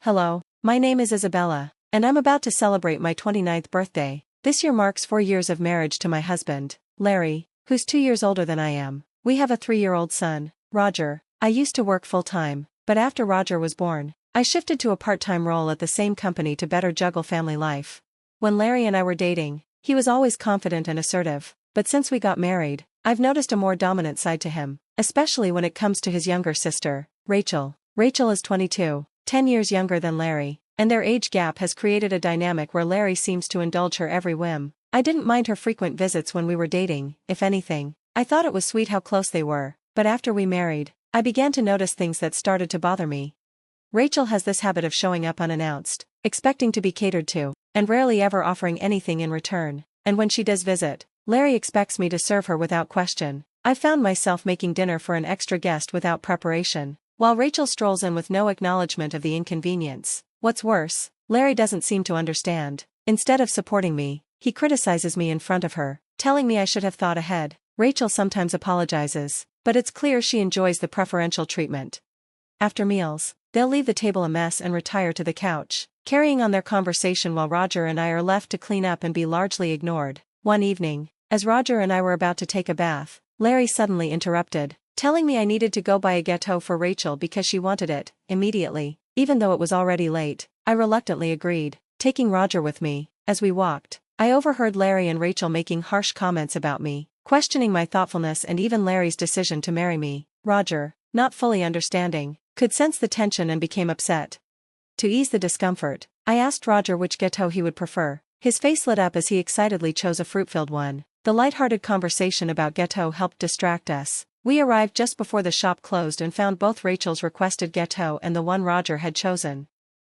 Hello, my name is Isabella, and I'm about to celebrate my 29th birthday. This year marks 4 years of marriage to my husband, Larry, who's 2 years older than I am. We have a 3-year-old son, Roger. I used to work full-time, but after Roger was born, I shifted to a part-time role at the same company to better juggle family life. When Larry and I were dating, he was always confident and assertive, but since we got married, I've noticed a more dominant side to him, especially when it comes to his younger sister, Rachel. Rachel is 22, 10 years younger than Larry, and their age gap has created a dynamic where Larry seems to indulge her every whim. I didn't mind her frequent visits when we were dating. If anything, I thought it was sweet how close they were, but after we married, I began to notice things that started to bother me. Rachel has this habit of showing up unannounced, expecting to be catered to, and rarely ever offering anything in return, and when she does visit, Larry expects me to serve her without question. I found myself making dinner for an extra guest without preparation, while Rachel strolls in with no acknowledgement of the inconvenience. What's worse, Larry doesn't seem to understand. Instead of supporting me, he criticizes me in front of her, telling me I should have thought ahead. Rachel sometimes apologizes, but it's clear she enjoys the preferential treatment. After meals, they'll leave the table a mess and retire to the couch, carrying on their conversation while Roger and I are left to clean up and be largely ignored. One evening, as Roger and I were about to take a bath, Larry suddenly interrupted, telling me I needed to go buy a gâteau for Rachel because she wanted it, immediately. Even though it was already late, I reluctantly agreed, taking Roger with me. As we walked, I overheard Larry and Rachel making harsh comments about me, questioning my thoughtfulness and even Larry's decision to marry me. Roger, not fully understanding, could sense the tension and became upset. To ease the discomfort, I asked Roger which gâteau he would prefer. His face lit up as he excitedly chose a fruit-filled one. The light-hearted conversation about gâteau helped distract us. We arrived just before the shop closed and found both Rachel's requested gâteau and the one Roger had chosen.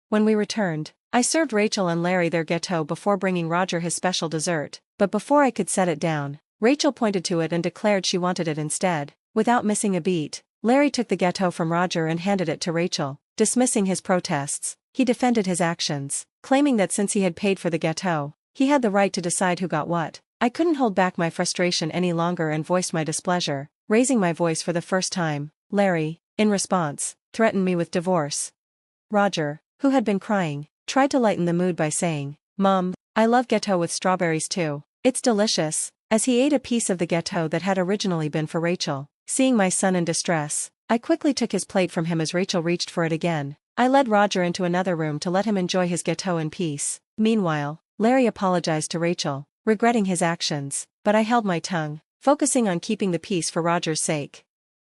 When we returned, I served Rachel and Larry their gâteau before bringing Roger his special dessert, but before I could set it down, Rachel pointed to it and declared she wanted it instead. Without missing a beat, Larry took the gâteau from Roger and handed it to Rachel. Dismissing his protests, he defended his actions, claiming that since he had paid for the gâteau, he had the right to decide who got what. I couldn't hold back my frustration any longer and voiced my displeasure, raising my voice for the first time. Larry, in response, threatened me with divorce. Roger, who had been crying, tried to lighten the mood by saying, "Mom, I love gâteau with strawberries too. It's delicious," as he ate a piece of the gâteau that had originally been for Rachel. Seeing my son in distress, I quickly took his plate from him as Rachel reached for it again. I led Roger into another room to let him enjoy his gâteau in peace. Meanwhile, Larry apologized to Rachel, regretting his actions, but I held my tongue, focusing on keeping the peace for Roger's sake.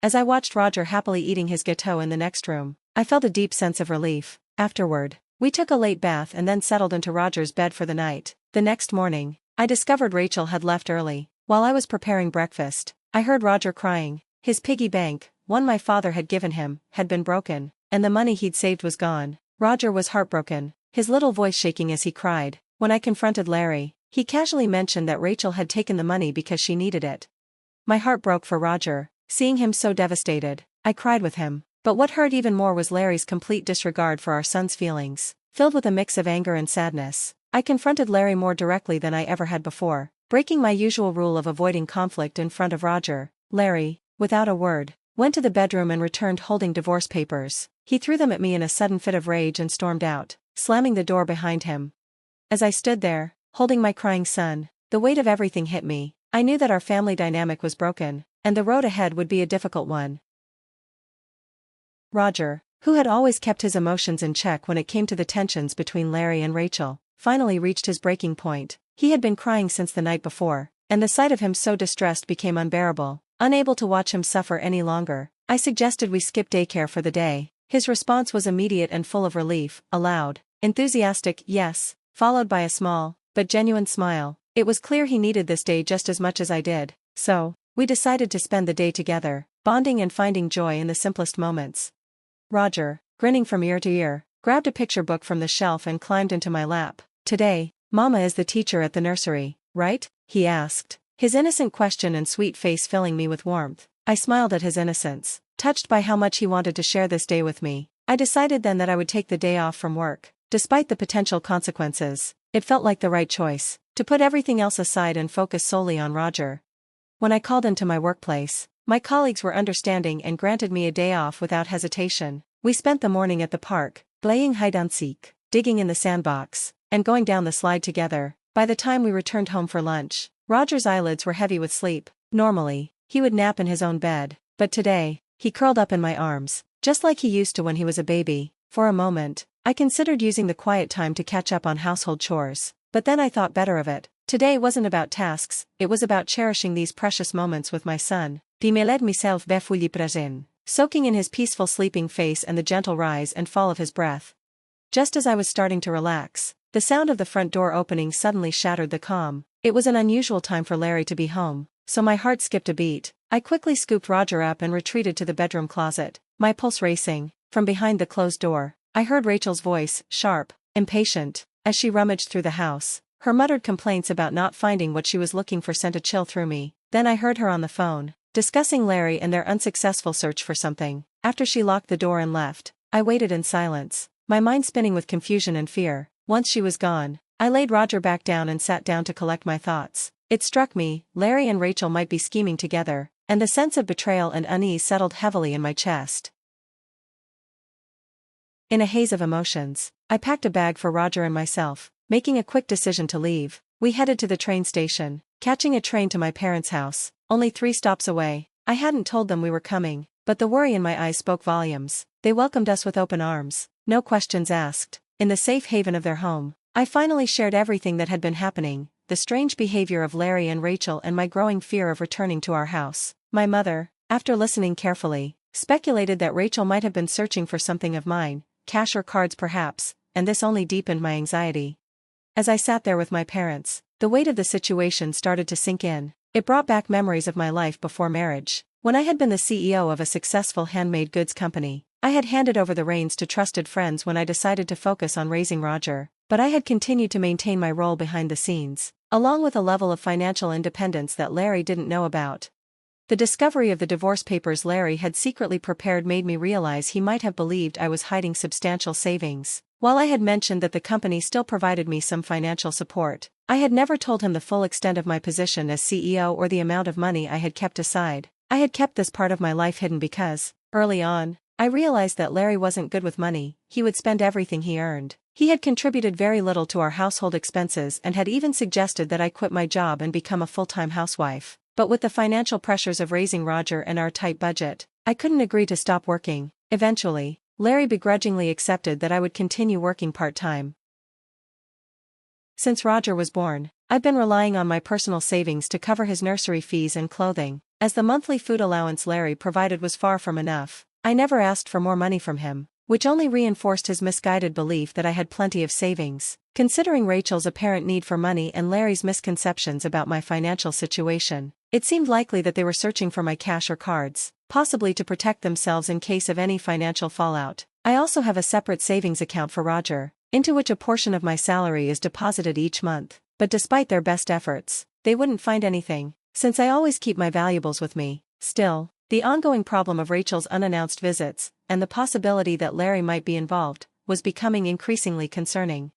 As I watched Roger happily eating his gâteau in the next room, I felt a deep sense of relief. Afterward, we took a late bath and then settled into Roger's bed for the night. The next morning, I discovered Rachel had left early. While I was preparing breakfast, I heard Roger crying. His piggy bank, one my father had given him, had been broken, and the money he'd saved was gone. Roger was heartbroken, his little voice shaking as he cried. When I confronted Larry, he casually mentioned that Rachel had taken the money because she needed it. My heart broke for Roger. Seeing him so devastated, I cried with him. But what hurt even more was Larry's complete disregard for our son's feelings. Filled with a mix of anger and sadness, I confronted Larry more directly than I ever had before, breaking my usual rule of avoiding conflict in front of Roger. Larry, without a word, went to the bedroom and returned holding divorce papers. He threw them at me in a sudden fit of rage and stormed out, slamming the door behind him. As I stood there, holding my crying son, the weight of everything hit me. I knew that our family dynamic was broken, and the road ahead would be a difficult one. Roger, who had always kept his emotions in check when it came to the tensions between Larry and Rachel, finally reached his breaking point. He had been crying since the night before, and the sight of him so distressed became unbearable. Unable to watch him suffer any longer, I suggested we skip daycare for the day. His response was immediate and full of relief, a loud, enthusiastic yes, followed by a small, but genuine smile. It was clear he needed this day just as much as I did, so we decided to spend the day together, bonding and finding joy in the simplest moments. Roger, grinning from ear to ear, grabbed a picture book from the shelf and climbed into my lap. "Today, Mama is the teacher at the nursery, right?" he asked, his innocent question and sweet face filling me with warmth. I smiled at his innocence, touched by how much he wanted to share this day with me. I decided then that I would take the day off from work. Despite the potential consequences, it felt like the right choice, to put everything else aside and focus solely on Roger. When I called into my workplace, my colleagues were understanding and granted me a day off without hesitation. We spent the morning at the park, playing hide and seek, digging in the sandbox, and going down the slide together. By the time we returned home for lunch, Roger's eyelids were heavy with sleep. Normally, he would nap in his own bed, but today, he curled up in my arms, just like he used to when he was a baby. For a moment, I considered using the quiet time to catch up on household chores, but then I thought better of it. Today wasn't about tasks, it was about cherishing these precious moments with my son. Di me led myself befulli prazen, soaking in his peaceful sleeping face and the gentle rise and fall of his breath. Just as I was starting to relax, the sound of the front door opening suddenly shattered the calm. It was an unusual time for Larry to be home, so my heart skipped a beat. I quickly scooped Roger up and retreated to the bedroom closet, my pulse racing. From behind the closed door, I heard Rachel's voice, sharp, impatient, as she rummaged through the house. Her muttered complaints about not finding what she was looking for sent a chill through me. Then I heard her on the phone, discussing Larry and their unsuccessful search for something. After she locked the door and left, I waited in silence, my mind spinning with confusion and fear. Once she was gone, I laid Roger back down and sat down to collect my thoughts. It struck me, Larry and Rachel might be scheming together, and the sense of betrayal and unease settled heavily in my chest. In a haze of emotions, I packed a bag for Roger and myself, making a quick decision to leave. We headed to the train station, catching a train to my parents' house, only 3 stops away. I hadn't told them we were coming, but the worry in my eyes spoke volumes. They welcomed us with open arms, no questions asked. In the safe haven of their home, I finally shared everything that had been happening, the strange behavior of Larry and Rachel and my growing fear of returning to our house. My mother, after listening carefully, speculated that Rachel might have been searching for something of mine, cash or cards perhaps, and this only deepened my anxiety. As I sat there with my parents, the weight of the situation started to sink in. It brought back memories of my life before marriage, when I had been the CEO of a successful handmade goods company. I had handed over the reins to trusted friends when I decided to focus on raising Roger, but I had continued to maintain my role behind the scenes, along with a level of financial independence that Larry didn't know about. The discovery of the divorce papers Larry had secretly prepared made me realize he might have believed I was hiding substantial savings. While I had mentioned that the company still provided me some financial support, I had never told him the full extent of my position as CEO or the amount of money I had kept aside. I had kept this part of my life hidden because, early on, I realized that Larry wasn't good with money. He would spend everything he earned. He had contributed very little to our household expenses and had even suggested that I quit my job and become a full-time housewife. But with the financial pressures of raising Roger and our tight budget, I couldn't agree to stop working. Eventually, Larry begrudgingly accepted that I would continue working part-time. Since Roger was born, I've been relying on my personal savings to cover his nursery fees and clothing, as the monthly food allowance Larry provided was far from enough. I never asked for more money from him, which only reinforced his misguided belief that I had plenty of savings. Considering Rachel's apparent need for money and Larry's misconceptions about my financial situation, it seemed likely that they were searching for my cash or cards, possibly to protect themselves in case of any financial fallout. I also have a separate savings account for Roger, into which a portion of my salary is deposited each month, but despite their best efforts, they wouldn't find anything, since I always keep my valuables with me. Still, the ongoing problem of Rachel's unannounced visits, and the possibility that Larry might be involved, was becoming increasingly concerning.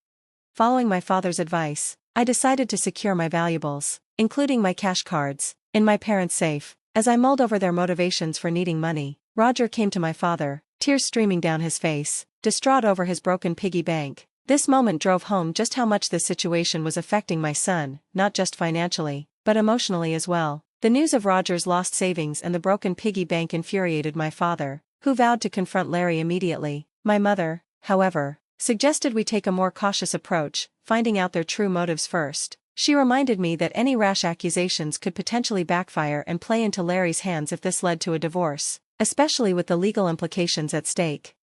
Following my father's advice, I decided to secure my valuables, including my cash cards, in my parents' safe. As I mulled over their motivations for needing money, Roger came to my father, tears streaming down his face, distraught over his broken piggy bank. This moment drove home just how much this situation was affecting my son, not just financially, but emotionally as well. The news of Roger's lost savings and the broken piggy bank infuriated my father, who vowed to confront Larry immediately. My mother, however, suggested we take a more cautious approach, finding out their true motives first. She reminded me that any rash accusations could potentially backfire and play into Larry's hands if this led to a divorce, especially with the legal implications at stake.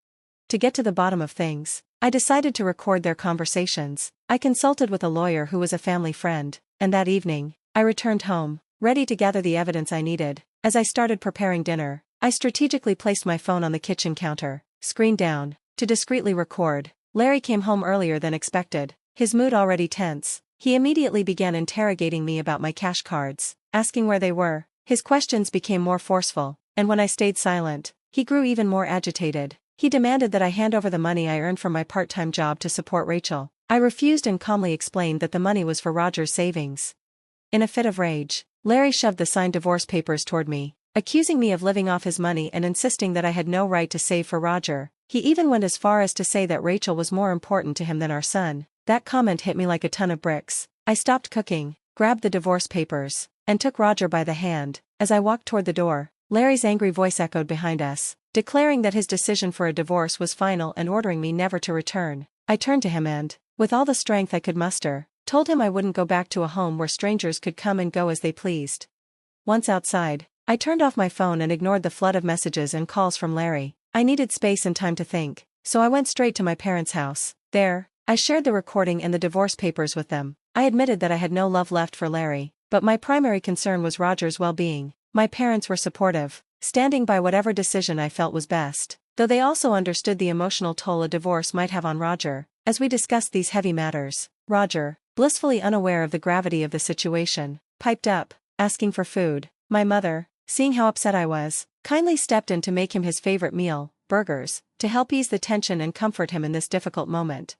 To get to the bottom of things, I decided to record their conversations. I consulted with a lawyer who was a family friend, and that evening, I returned home, ready to gather the evidence I needed. As I started preparing dinner, I strategically placed my phone on the kitchen counter, screen down, to discreetly record. Larry came home earlier than expected, his mood already tense. He immediately began interrogating me about my cash cards, asking where they were. His questions became more forceful, and when I stayed silent, he grew even more agitated. He demanded that I hand over the money I earned from my part-time job to support Rachel. I refused and calmly explained that the money was for Roger's savings. In a fit of rage, Larry shoved the signed divorce papers toward me, accusing me of living off his money and insisting that I had no right to save for Roger. He even went as far as to say that Rachel was more important to him than our son. That comment hit me like a ton of bricks. I stopped cooking, grabbed the divorce papers, and took Roger by the hand. As I walked toward the door, Larry's angry voice echoed behind us, declaring that his decision for a divorce was final and ordering me never to return. I turned to him and, with all the strength I could muster, told him I wouldn't go back to a home where strangers could come and go as they pleased. Once outside, I turned off my phone and ignored the flood of messages and calls from Larry. I needed space and time to think, so I went straight to my parents' house. There, I shared the recording and the divorce papers with them. I admitted that I had no love left for Larry, but my primary concern was Roger's well-being. My parents were supportive, standing by whatever decision I felt was best, though they also understood the emotional toll a divorce might have on Roger. As we discussed these heavy matters, Roger, blissfully unaware of the gravity of the situation, piped up, asking for food. My mother, seeing how upset I was, kindly stepped in to make him his favorite meal, burgers, to help ease the tension and comfort him in this difficult moment.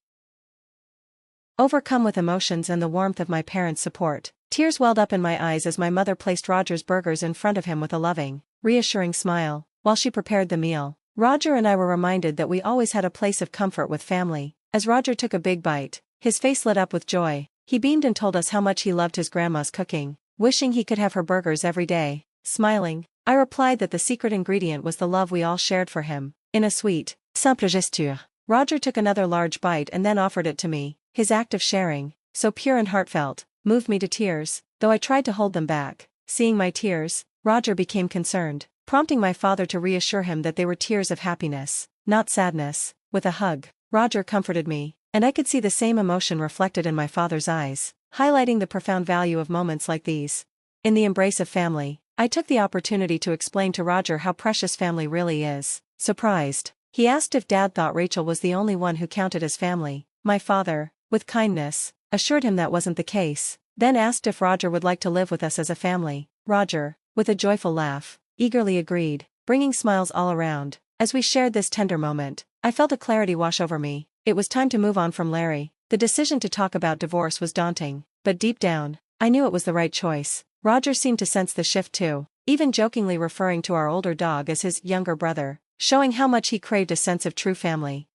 Overcome with emotions and the warmth of my parents' support, tears welled up in my eyes as my mother placed Roger's burgers in front of him with a loving, reassuring smile. While she prepared the meal, Roger and I were reminded that we always had a place of comfort with family. As Roger took a big bite, his face lit up with joy. He beamed and told us how much he loved his grandma's cooking, wishing he could have her burgers every day. Smiling, I replied that the secret ingredient was the love we all shared for him. In a sweet, simple gesture, Roger took another large bite and then offered it to me. His act of sharing, so pure and heartfelt, moved me to tears, though I tried to hold them back. Seeing my tears, Roger became concerned, prompting my father to reassure him that they were tears of happiness, not sadness. With a hug, Roger comforted me, and I could see the same emotion reflected in my father's eyes, highlighting the profound value of moments like these. In the embrace of family, I took the opportunity to explain to Roger how precious family really is. Surprised, he asked if Dad thought Rachel was the only one who counted as family. My father, with kindness, assured him that wasn't the case, then asked if Roger would like to live with us as a family. Roger, with a joyful laugh, eagerly agreed, bringing smiles all around. As we shared this tender moment, I felt a clarity wash over me. It was time to move on from Larry. The decision to talk about divorce was daunting, but deep down, I knew it was the right choice. Roger seemed to sense the shift too, even jokingly referring to our older dog as his younger brother, showing how much he craved a sense of true family.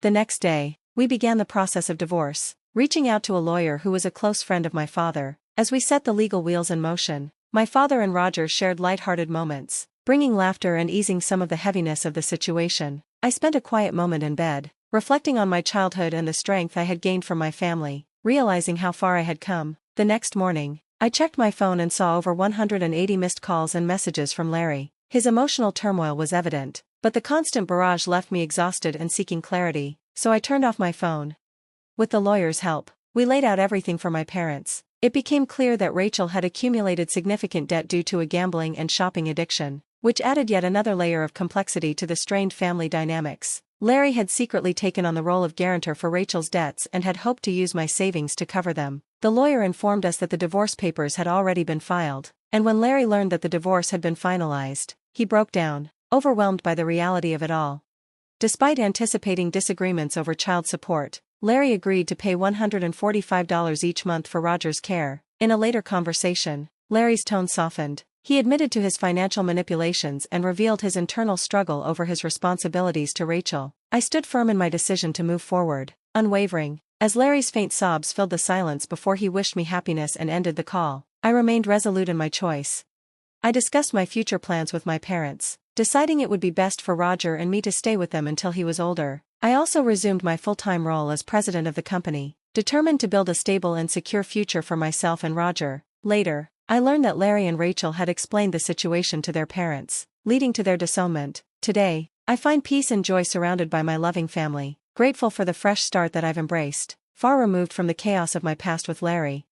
The next day, we began the process of divorce, reaching out to a lawyer who was a close friend of my father. As we set the legal wheels in motion, my father and Roger shared light-hearted moments, bringing laughter and easing some of the heaviness of the situation. I spent a quiet moment in bed, reflecting on my childhood and the strength I had gained from my family, realizing how far I had come. The next morning, I checked my phone and saw over 180 missed calls and messages from Larry. His emotional turmoil was evident, but the constant barrage left me exhausted and seeking clarity, so I turned off my phone. With the lawyer's help, we laid out everything for my parents. It became clear that Rachel had accumulated significant debt due to a gambling and shopping addiction, which added yet another layer of complexity to the strained family dynamics. Larry had secretly taken on the role of guarantor for Rachel's debts and had hoped to use my savings to cover them. The lawyer informed us that the divorce papers had already been filed, and when Larry learned that the divorce had been finalized, he broke down, overwhelmed by the reality of it all. Despite anticipating disagreements over child support, Larry agreed to pay $145 each month for Roger's care. In a later conversation, Larry's tone softened. He admitted to his financial manipulations and revealed his internal struggle over his responsibilities to Rachel. I stood firm in my decision to move forward, unwavering. As Larry's faint sobs filled the silence before he wished me happiness and ended the call, I remained resolute in my choice. I discussed my future plans with my parents, deciding it would be best for Roger and me to stay with them until he was older. I also resumed my full-time role as president of the company, determined to build a stable and secure future for myself and Roger. Later, I learned that Larry and Rachel had explained the situation to their parents, leading to their disownment. Today, I find peace and joy surrounded by my loving family, grateful for the fresh start that I've embraced, far removed from the chaos of my past with Larry.